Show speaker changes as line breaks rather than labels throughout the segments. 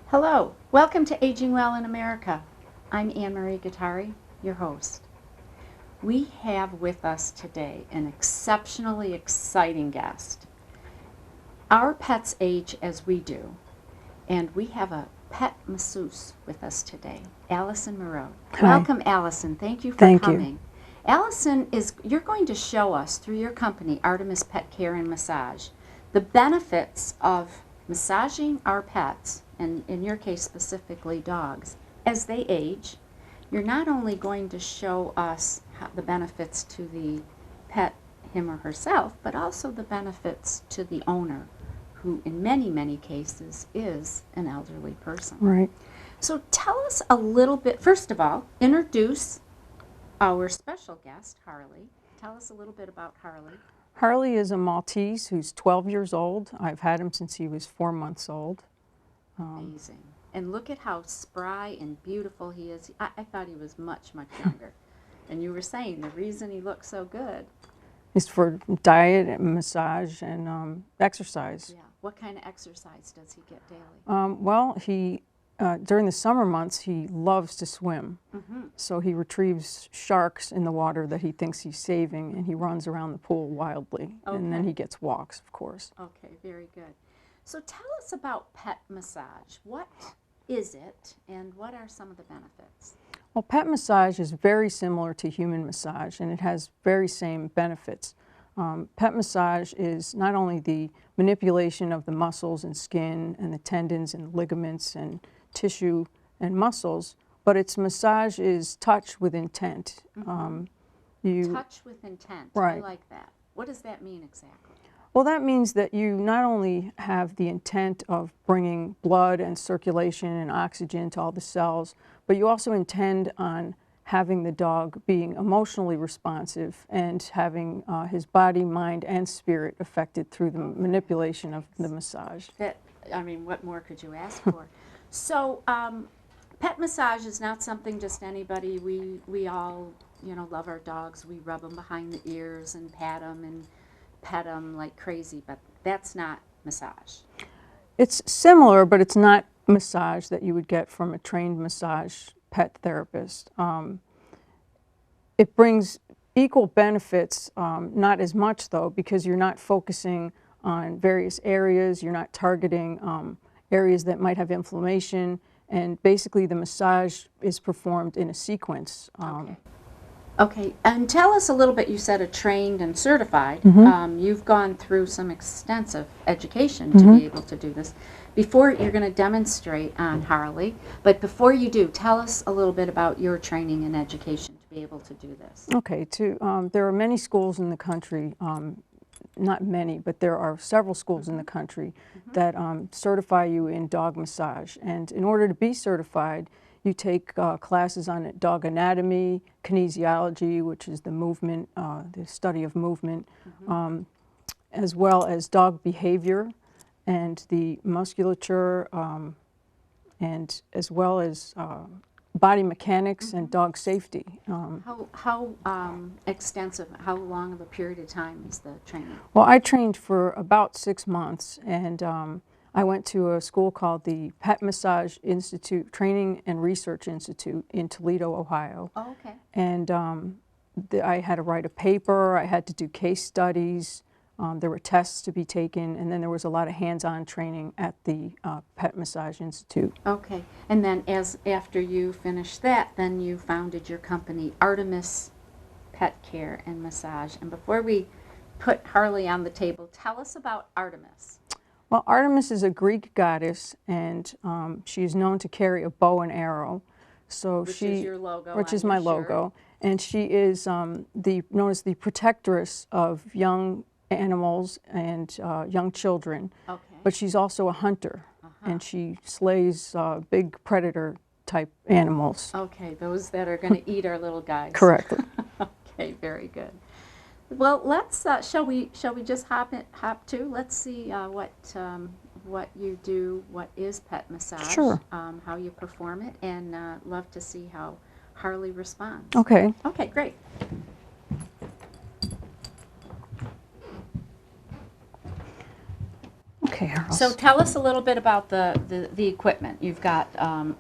Hello, welcome to Aging Well in America. I'm Anne-Marie Gattari, your host. We have with us today an exceptionally exciting guest. Our pets age as we do, and we have a pet masseuse with us today, Allison Mourad. Welcome, Allison. Thank you for coming. Allison, you're going to show us through your company, Artemis Pet Care and Massage, the benefits of massaging our pets, and in your case specifically dogs, as they age. You're not only going to show us the benefits to the pet, him or herself, but also the benefits to the owner, who in many, many cases is an elderly person.
Right.
So tell us a little bit, first of all, introduce our special guest, Harley. Tell us a little bit about Harley.
Harley is a Maltese who's 12 years old. I've had him since he was 4 months old.
Amazing. And look at how spry and beautiful he is. I thought he was much, much younger. And you were saying the reason he looks so good
is for diet and massage and exercise.
Yeah. What kind of exercise does he get daily?
Well, he during the summer months, he loves to swim. So he retrieves sharks in the water that he thinks he's saving, and he runs around the pool wildly. And then he gets walks, of course.
Okay, very good. So tell us about pet massage. What is it, and what are some of the benefits?
Well, pet massage is very similar to human massage, and it has very same benefits. Pet massage is not only the manipulation of the muscles and skin and the tendons and ligaments and tissue and muscles, but its massage is touch with intent.
Touch with intent.
Right.
I like that. What does that mean exactly?
Well, that means that you not only have the intent of bringing blood and circulation and oxygen to all the cells, but you also intend on having the dog being emotionally responsive and having his body, mind, and spirit affected through the manipulation of the massage.
I mean, what more could you ask for? So, pet massage is not something just anybody. We all, love our dogs. We rub them behind the ears and pat them and pet them like crazy, but that's not massage.
It's similar, but it's not massage that you would get from a trained massage pet therapist. It brings equal benefits, not as much though, because you're not focusing on various areas, you're not targeting areas that might have inflammation, and basically the massage is performed in a sequence.
Okay, and tell us a little bit, you said a trained and certified. You've gone through some extensive education to be able to do this. Before, you're going to demonstrate on Harley, but before you do, tell us a little bit about your training and education to be able to do this.
Okay, there are many schools in the country, not many, but there are several schools in the country that certify you in dog massage. And in order to be certified, you take classes on dog anatomy, kinesiology, which is the movement, the study of movement, as well as dog behavior and the musculature, and as well as body mechanics and dog safety.
How extensive, how long of a period of time is the training?
Well, I trained for about 6 months, and I went to a school called the Pet Massage Institute, Training and Research Institute in Toledo, Ohio.
Oh, okay.
And I had to write a paper, I had to do case studies, there were tests to be taken, and then there was a lot of hands-on training at the Pet Massage Institute.
Okay, and then after you finished that, then you founded your company, Artemis Pet Care and Massage. And before we put Harley on the table, tell us about Artemis.
Well, Artemis is a Greek goddess, and she is known to carry a bow and arrow. So
which is your logo.
Which is my logo. And she is known as the protectress of young animals and young children. Okay. But she's also a hunter, and she slays big predator-type animals.
Okay, those that are going to eat our little guys.
Correct.
Okay, very good. Well, let's shall we just hop to? Let's see what you do, what is pet massage,
sure.
How you perform it, and love to see how Harley responds.
Okay.
Okay, great.
else.
So tell us a little bit about the equipment. You've got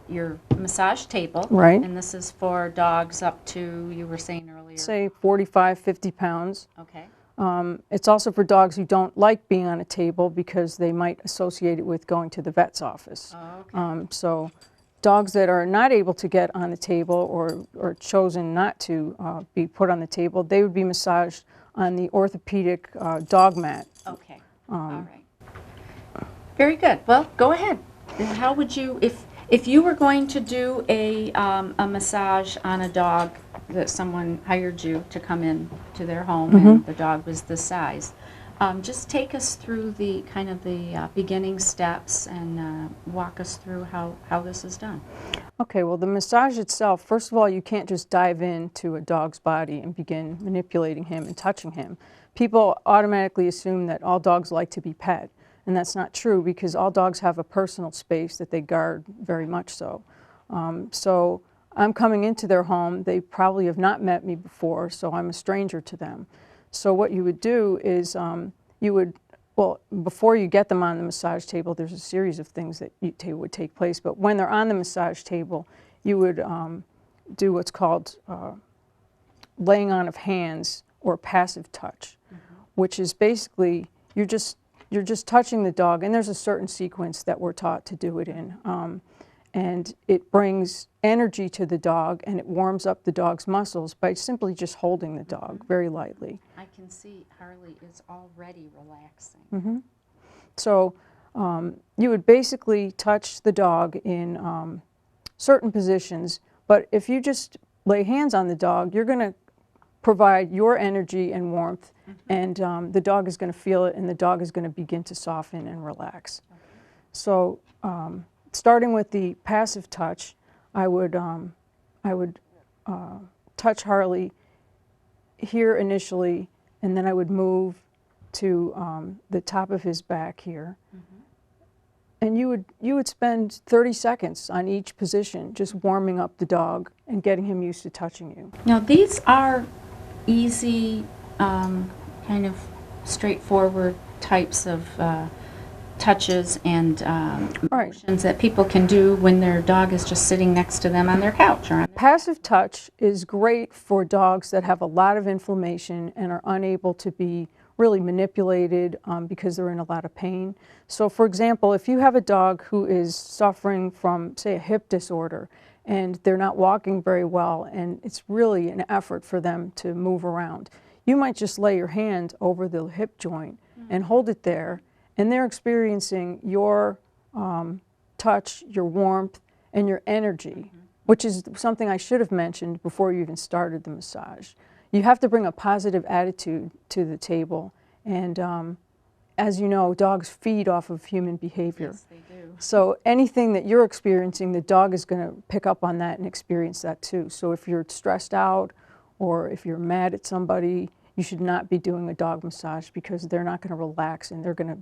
your massage table.
Right.
And this is for dogs up to, you were saying earlier.
Say 45, 50 pounds.
Okay.
It's also for dogs who don't like being on a table because they might associate it with going to the vet's office.
Oh, okay.
So dogs that are not able to get on the table or chosen not to be put on the table, they would be massaged on the orthopedic dog mat.
Okay. All right. Very good. Well, go ahead. How would you, if you were going to do a massage on a dog that someone hired you to come in to their home and the dog was this size, just take us through the kind of the beginning steps and walk us through how this is done.
Okay, well, the massage itself, first of all, you can't just dive into a dog's body and begin manipulating him and touching him. People automatically assume that all dogs like to be pet, and that's not true because all dogs have a personal space that they guard very much so. So I'm coming into their home. They probably have not met me before, so I'm a stranger to them. So what you would do is well, before you get them on the massage table, there's a series of things that would take place. But when they're on the massage table, you would do what's called laying on of hands or passive touch, which is basically you're just touching the dog, and there's a certain sequence that we're taught to do it in. And it brings energy to the dog, and it warms up the dog's muscles by simply just holding the dog very lightly.
I can see Harley is already relaxing.
So you would basically touch the dog in certain positions, but if you just lay hands on the dog, you're going to provide your energy and warmth, and the dog is going to feel it, and the dog is going to begin to soften and relax. So starting with the passive touch, I would touch Harley here initially, and then I would move to the top of his back here. And you would spend 30 seconds on each position just warming up the dog and getting him used to touching you.
Now these are easy, kind of straightforward types of touches and motions that people can do when their dog is just sitting next to them on their couch. Or on
Passive touch is great for dogs that have a lot of inflammation and are unable to be really manipulated because they're in a lot of pain. So for example, if you have a dog who is suffering from, say, a hip disorder, and they're not walking very well, and it's really an effort for them to move around, you might just lay your hand over the hip joint and hold it there, and they're experiencing your touch, your warmth, and your energy, which is something I should have mentioned before you even started the massage. You have to bring a positive attitude to the table, and as you know, dogs feed off of human behavior.
Yes, they do.
So anything that you're experiencing, the dog is going to pick up on that and experience that too. So if you're stressed out or if you're mad at somebody, you should not be doing a dog massage because they're not going to relax and they're going to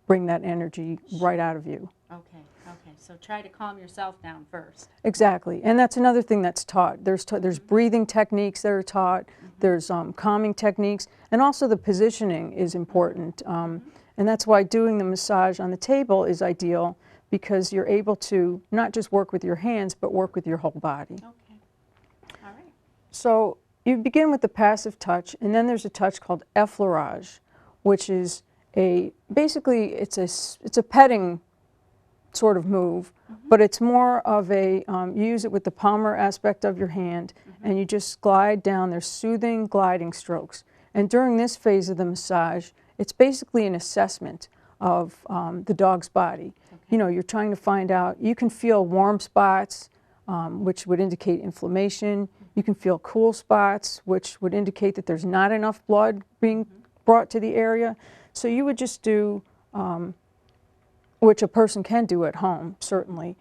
bring that energy right out of you.
Okay, okay. So try to calm yourself down first.
Exactly, and that's another thing that's taught. There's breathing techniques that are taught, there's calming techniques, and also the positioning is important. And that's why doing the massage on the table is ideal because you're able to not just work with your hands, but work with your whole body.
Okay, all right.
So you begin with the passive touch, and then there's a touch called effleurage, which is basically it's a petting sort of move, but it's more of a, you use it with the palmar aspect of your hand, and you just glide down. There's soothing gliding strokes. And during this phase of the massage, it's basically an assessment of the dog's body. Okay. You know, you're trying to find out, you can feel warm spots, which would indicate inflammation. You can feel cool spots, which would indicate that there's not enough blood being brought to the area. So you would just do, which a person can do at home, certainly.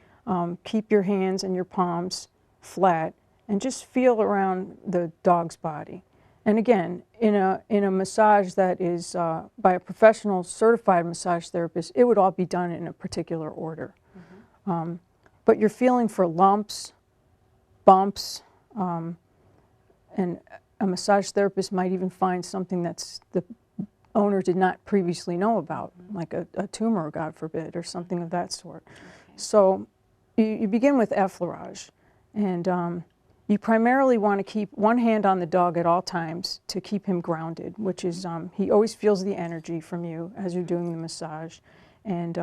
Keep your hands and your palms flat and just feel around the dog's body. And again, in a massage that is by a professional certified massage therapist, it would all be done in a particular order. But you're feeling for lumps, bumps, and a massage therapist might even find something that's owner did not previously know about, like a tumor, God forbid, or something of that sort.
Okay.
So you begin with effleurage, and you primarily want to keep one hand on the dog at all times to keep him grounded, which is he always feels the energy from you as you're doing the massage. And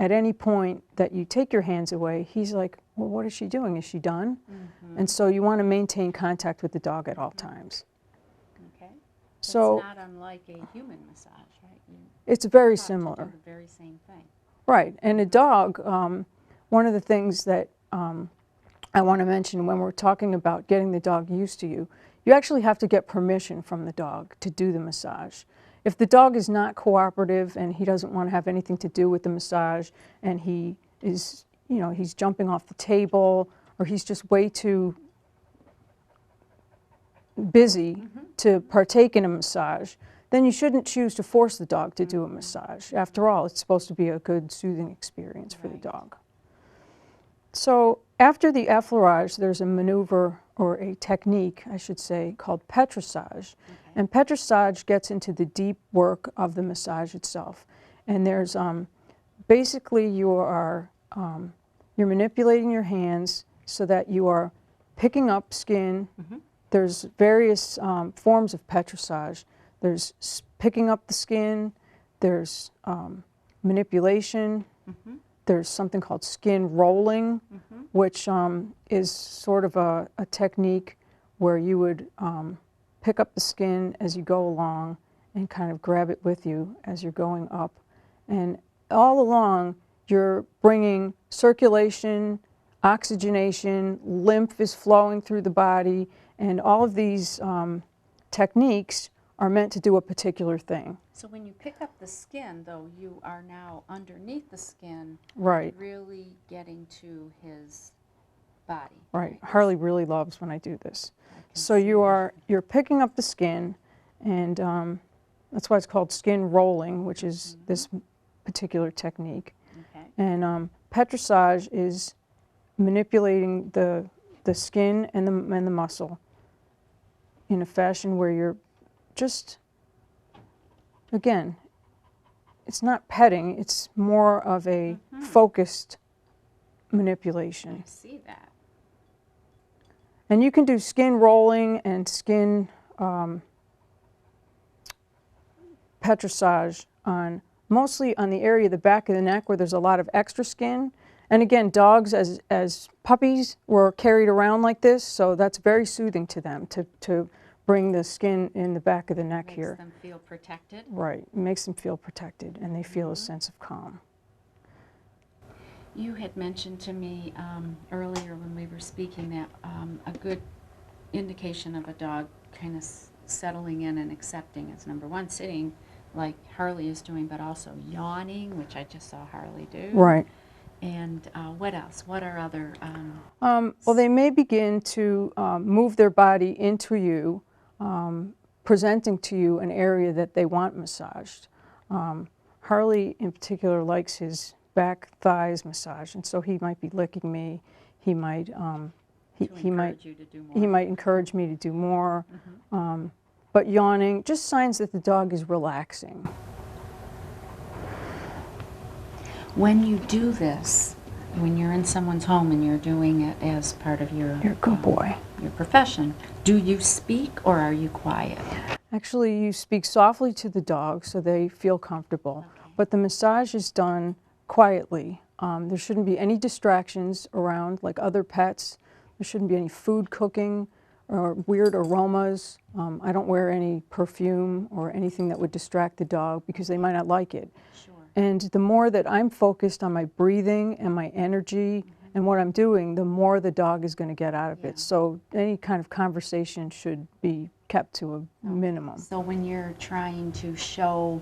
at any point that you take your hands away, he's like, well, what is she doing? Is she done? And so you want to maintain contact with the dog at all times.
Okay.
So
it's not unlike a human massage, right?
it's very
Taught to
similar.
do the very same thing.
Right. And a dog, one of the things that I want to mention when we're talking about getting the dog used to you, you actually have to get permission from the dog to do the massage. If the dog is not cooperative and he doesn't want to have anything to do with the massage, and he is, you know, he's jumping off the table, or he's just way too busy to partake in a massage, then you shouldn't choose to force the dog to do a massage. After all, it's supposed to be a good, soothing experience for the
Right.
dog. So after the effleurage, there's a maneuver, or a technique, I should say, called petrissage. And petrissage gets into the deep work of the massage itself. And there's basically you're manipulating your hands so that you are picking up skin. There's various forms of petrissage. There's picking up the skin. There's manipulation. There's something called skin rolling, which is sort of a technique where you would pick up the skin as you go along and kind of grab it with you as you're going up. And all along, you're bringing circulation, oxygenation, lymph is flowing through the body, and all of these techniques are meant to do a particular thing.
So when you pick up the skin, though, you are now underneath the skin,
Right,
really getting to his body.
right. Harley really loves when I do this. So you're picking up the skin, and that's why it's called skin rolling, which is this particular technique.
Okay.
And petrissage is manipulating the skin and the muscle in a fashion where you're just, again, it's not petting, it's more of a focused manipulation.
I see that.
And you can do skin rolling and skin petrissage mostly on the area of the back of the neck where there's a lot of extra skin. And again, dogs as puppies were carried around like this, so that's very soothing to them to bring the skin in the back of the neck here.
Makes them feel protected.
Right, it makes them feel protected, and they feel a sense of calm.
You had mentioned to me earlier when we were speaking that a good indication of a dog kind of settling in and accepting is, number one, sitting like Harley is doing, but also yawning, which I just saw Harley do.
Right.
And what else? What are other...
Well, they may begin to move their body into you, presenting to you an area that they want massaged. Harley, in particular, likes his back thighs massaged, and so he might be licking me. He might he might
you to do more.
he might encourage me to do more. But yawning, just signs that the dog is relaxing.
When you do this, when you're in someone's home and you're doing it as part of your
You're a good boy.
your profession, do you speak or are you quiet?
Actually, you speak softly to the dog so they feel comfortable, but the massage is done quietly. There shouldn't be any distractions around like other pets. There shouldn't be any food cooking or weird aromas. I don't wear any perfume or anything that would distract the dog because they might not like it.
Sure.
And the more that I'm focused on my breathing and my energy and what I'm doing, the more the dog is going to get out of
Yeah.
it. So any kind of conversation should be kept to a minimum.
So when you're trying to show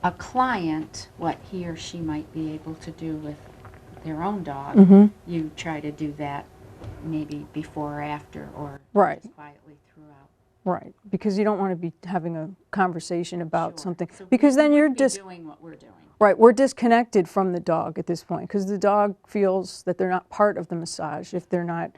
a client what he or she might be able to do with their own dog, you try to do that maybe before or after, or
Right.
just quietly throughout.
Right, because you don't want to be having a conversation about
Sure.
something,
So
because
we
then you're
wouldn't be doing what we're doing.
right, we're disconnected from the dog at this point, because the dog feels that they're not part of the massage if they're not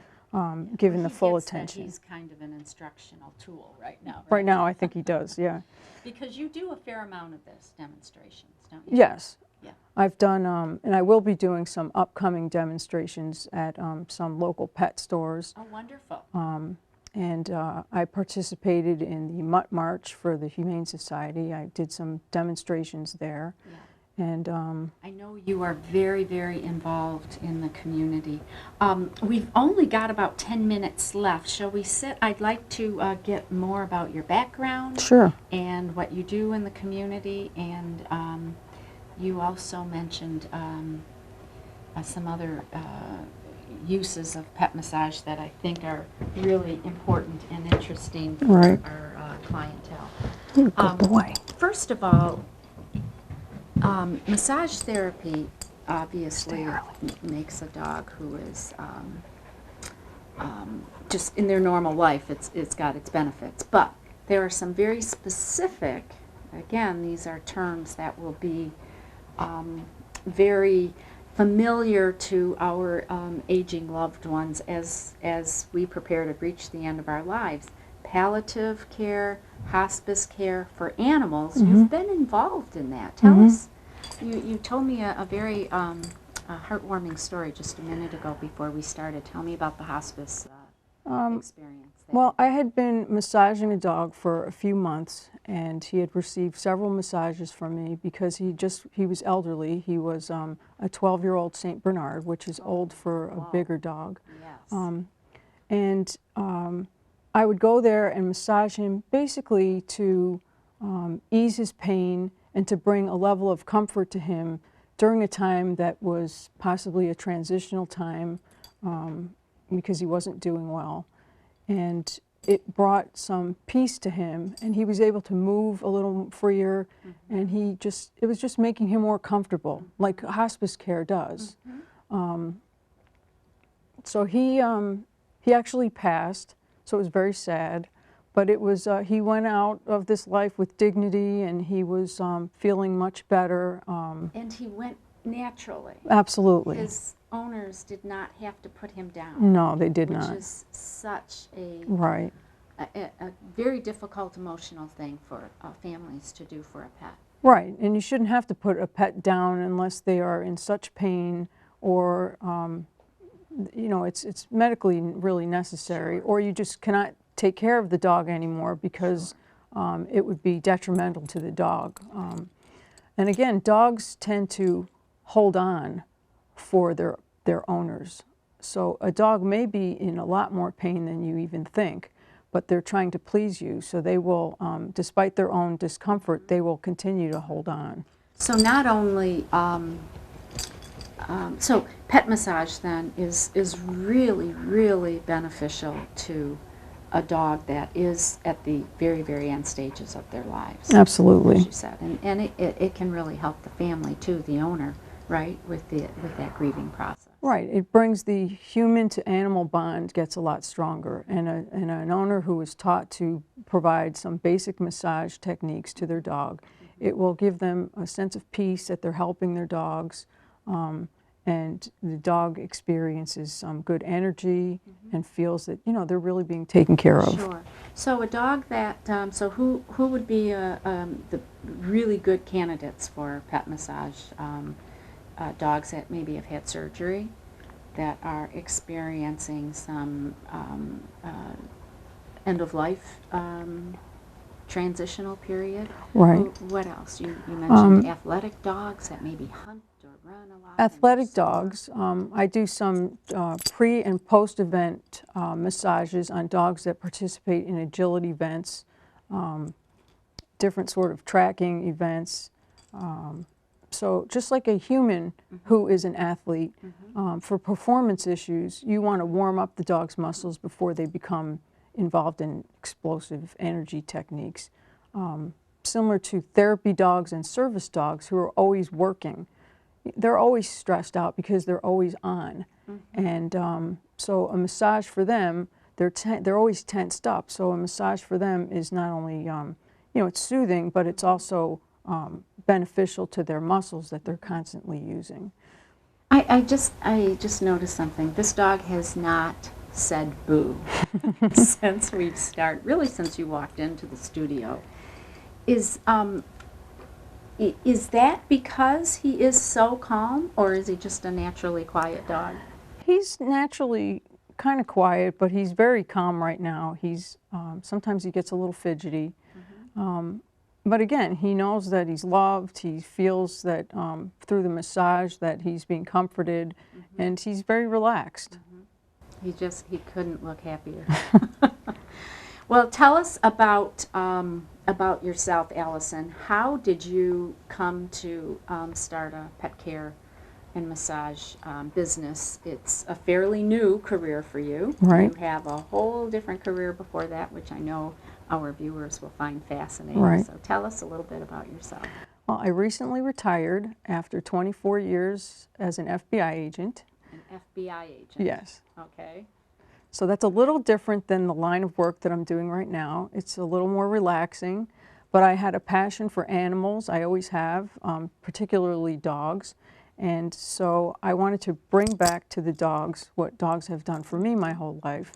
given the
He
full
gets that
attention.
he's kind of an instructional tool right now, right?
Right now, I think he does, yeah.
Because you do a fair amount of this demonstrations, don't you?
Yes.
Yeah.
I've done, and I will be doing some upcoming demonstrations at some local pet stores.
Oh, wonderful.
And I participated in the Mutt March for the Humane Society. I did some demonstrations there.
Yeah.
And
I know you are very, very involved in the community. We've only got about 10 minutes left. Shall we sit? I'd like to get more about your background.
Sure.
And what you do in the community. And you also mentioned some other uses of pet massage that I think are really important and interesting for
Right.
our clientele.
You're a good boy.
First of all, massage therapy obviously makes a dog who is just in their normal life, it's got its benefits. But there are some very specific, again, these are terms that will be very familiar to our aging loved ones as we prepare to reach the end of our lives. Palliative care, hospice care for animals. You've been involved in that. Tell us, you told me a very heartwarming story just a minute ago before we started. Tell me about the hospice experience there.
Well, I had been massaging a dog for a few months, and he had received several massages from me because he was elderly. He was a 12-year-old St. Bernard, which is old for a bigger dog.
Yes.
I would go there and massage him basically to ease his pain and to bring a level of comfort to him during a time that was possibly a transitional time because he wasn't doing well. And it brought some peace to him, and he was able to move a little freer, and it was just making him more comfortable, like hospice care does. So he actually passed, so it was very sad, but it was, he went out of this life with dignity, and he was feeling much better.
And he went naturally.
Absolutely.
His owners did not have to put him down.
No, they did not.
Which is such a very difficult emotional thing for families to do for a pet.
Right, and you shouldn't have to put a pet down unless they are in such pain or, you know, it's medically really necessary, or you just cannot take care of the dog anymore because it would be detrimental to the dog. And again, dogs tend to hold on for their owners. So a dog may be in a lot more pain than you even think, but they're trying to please you, so they will, despite their own discomfort, they will continue to hold on.
So not only, so pet massage then is really, really beneficial to a dog that is at the very, very end stages of their lives.
Absolutely.
As you said, and it can really help the family too, the owner, right, with that grieving process.
Right. It brings the human to animal bond gets a lot stronger, and an owner who is taught to provide some basic massage techniques to their dog, it will give them a sense of peace that they're helping their dogs, and the dog experiences some good energy and feels that, you know, they're really being taken care of.
Sure. So a dog that, so who would be the really good candidates for pet massage? Dogs that maybe have had surgery, that are experiencing some end-of-life transitional period.
Right.
What else? You mentioned athletic dogs that maybe hunt or run a lot.
Athletic dogs. I do some pre- and post-event massages on dogs that participate in agility events, different sort of tracking events. So just like a human who is an athlete, for performance issues, you want to warm up the dog's muscles before they become involved in explosive energy techniques. Similar to therapy dogs and service dogs who are always working. They're always stressed out because they're always on. And so a massage for them, they're always tensed up. So a massage for them is not only, you know, it's soothing, but it's also beneficial to their muscles that they're constantly using.
I just noticed something. This dog has not said boo since we've started, really since you walked into the studio. Is that because he is so calm, or is he just a naturally quiet dog?
He's naturally kind of quiet, but he's very calm right now. He's sometimes he gets a little fidgety, but again, he knows that he's loved. He feels that through the massage that he's being comforted, and he's very relaxed.
He couldn't look happier. Well, tell us about yourself, Allison. How did you come to start a pet care and massage business? It's a fairly new career for you.
Right.
You have a whole different career before that, which I know our viewers will find fascinating.
Right.
So tell us a little bit about yourself.
Well, I recently retired after 24 years as an FBI agent.
An FBI agent?
Yes.
Okay.
So that's a little different than the line of work that I'm doing right now. It's a little more relaxing, but I had a passion for animals. I always have, particularly dogs. And so I wanted to bring back to the dogs what dogs have done for me my whole life.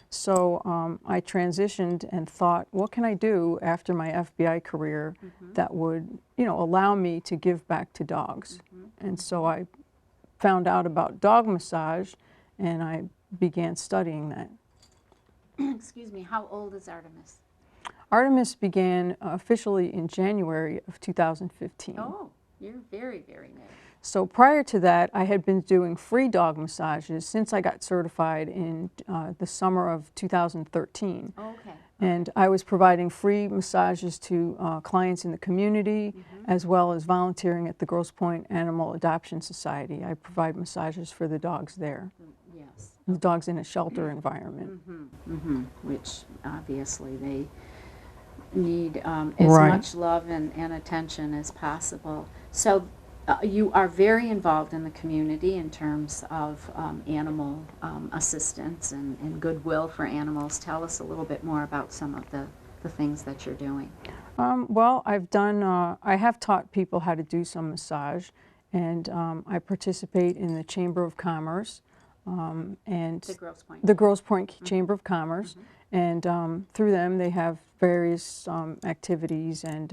So I transitioned and thought, what can I do after my FBI career that would, allow me to give back to dogs? And so I found out about dog massage, and I began studying that.
Excuse me, how old is Artemis?
Artemis began officially in January of 2015.
Oh, you're very, very new.
So prior to that, I had been doing free dog massages since I got certified in the summer of 2013.
Okay.
And I was providing free massages to clients in the community, as well as volunteering at the Grosse Pointe Animal Adoption Society. I provide massages for the dogs there.
Yes.
The dogs in a shelter environment.
Which obviously they need as
Right.
much love and attention as possible. So you are very involved in the community in terms of animal assistance and goodwill for animals. Tell us a little bit more about some of the things that you're doing.
Well, I've done, I have taught people how to do some massage, and I participate in the Chamber of Commerce and
The Grosse Pointe.
the Grosse Pointe Chamber of Commerce, and through them they have various activities, and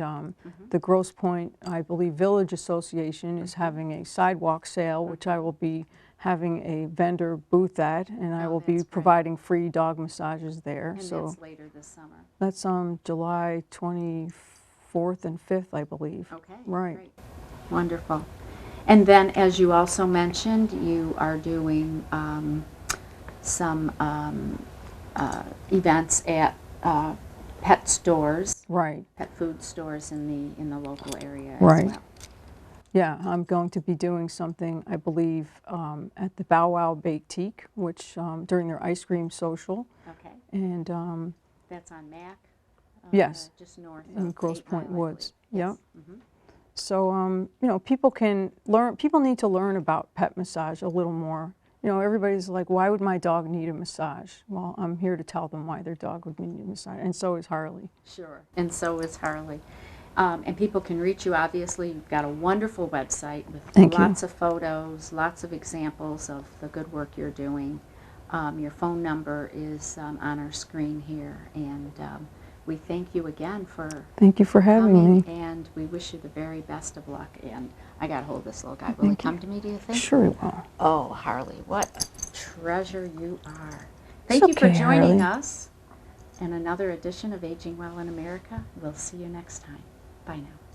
the Grosse Pointe, I believe, Village Association is having a sidewalk sale, which I will be having a vendor booth at, and I will be
that's great.
providing free dog massages there.
And
So
that's later this summer.
that's July 24th and 5th, I believe.
Okay.
Right.
Great. Wonderful. And then, as you also mentioned, you are doing some events at pet stores,
Right.
pet food stores in the local area
Right.
as well.
Yeah, I'm going to be doing something, I believe, at the Bow Wow Boutique, which during their ice cream social,
Okay.
and
That's on Mac?
Yes.
Just north
in
of
Grosse
8 Mile,
Pointe
I
Woods.
believe.
Yep.
Yes. Mhm.
So, people can learn. People need to learn about pet massage a little more. Everybody's like, why would my dog need a massage? Well, I'm here to tell them why their dog would need a massage, and so is Harley.
Sure. And so is Harley. And people can reach you, obviously. You've got a wonderful website with
Thank you.
lots of photos, lots of examples of the good work you're doing. Your phone number is on our screen here. And we thank you again for
Thank you for having
coming,
me.
and we wish you the very best of luck. And I got to hold this little guy. Will he
Thank you.
come to me, do you think?
Sure, it will.
Oh, Harley, what a treasure you are. Thank you for
okay,
joining
Harley.
us in another edition of Aging Well in America. We'll see you next time. Bye now.